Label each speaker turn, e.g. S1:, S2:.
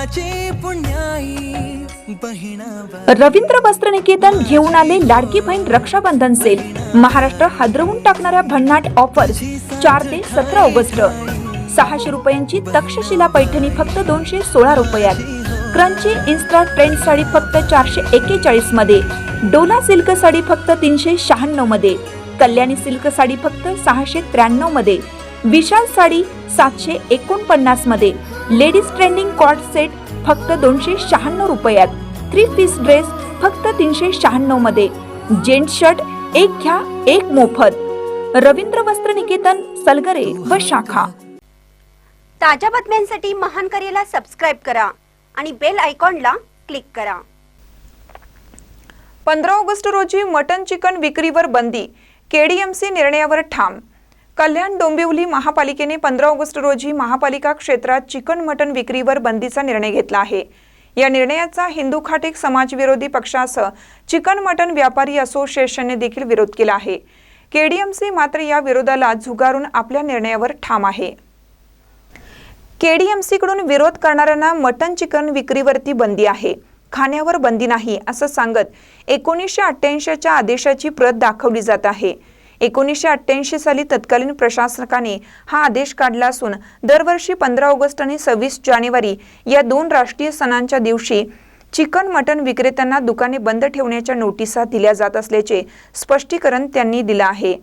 S1: कुळाची पुण्याई बहिणा।
S2: रवींद्र वस्त्रनिकेतन घेऊन आले लाडकी बहीण रक्षाबंधन सेल। महाराष्ट्र हादरवून टाकणाऱ्या भन्नाट ऑफर्स 4 ते 17 ऑगस्ट। 600 रुपयांची तक्षशिला पैठणी फक्त 216 रुपयात। क्रंची इन्स्टा ट्रेंड साडी फक्त 441 मध्ये। डोला सिल्क साडी फक्त 396 मध्ये। कल्याणी सिल्क साडी फक्त 693 मध्ये। विशाल साडी 749 मध्ये। लेडीज ट्रेंडिंग कॉर्ड सेट फक्त 296 रुपयात। 3 पीस ड्रेस फक्त 396 मध्ये। जेंट्स शर्ट एक घ्या एक मोफत। रवींद्र वस्त्रनिकेतन, सलगरे व शाखा।
S3: ताज्या बातम्यांसाठी महान करेला सबस्क्राइब करा आणि बेल आयकॉनला क्लिक करा।
S4: 15 ऑगस्ट रोजी मटन चिकन विक्रीवर बंदी, केडीएमसी निर्णयावर ठाम। कल्याण डोंबिवली महापालिकेने 15 ऑगस्ट रोजी महापालिका क्षेत्रात चिकन मटन विक्रीवर बंदीचा निर्णय घेतला आहे। या निर्णयाचा हिंदू खाटीक समाजविरोधी पक्षासह चिकन मटन व्यापारी असोसिएशनने देखील विरोध केला आहे। केडीएमसी मात्र या विरोधाला झुगारून आपल्या निर्णयावर ठाम आहे। केडीएमसी कडून विरोध करणाऱ्यांना मटन चिकन विक्रीवरती बंदी आहे, खाण्यावर बंदी नाही असं सांगत 1988 च्या आदेशाची प्रत दाखवली जात आहे। 1988 साली तत्कालीन प्रशासकाने हा आदेश काढला असून दरवर्षी 15 ऑगस्ट आणि 26 जानेवारी या 2 राष्ट्रीय सणांच्या दिवशी चिकन मटन विक्रेत्यांना दुकाने बंद ठेवण्याच्या नोटिसा दिल्या जात असल्याचे स्पष्टीकरण त्यांनी दिले आहे।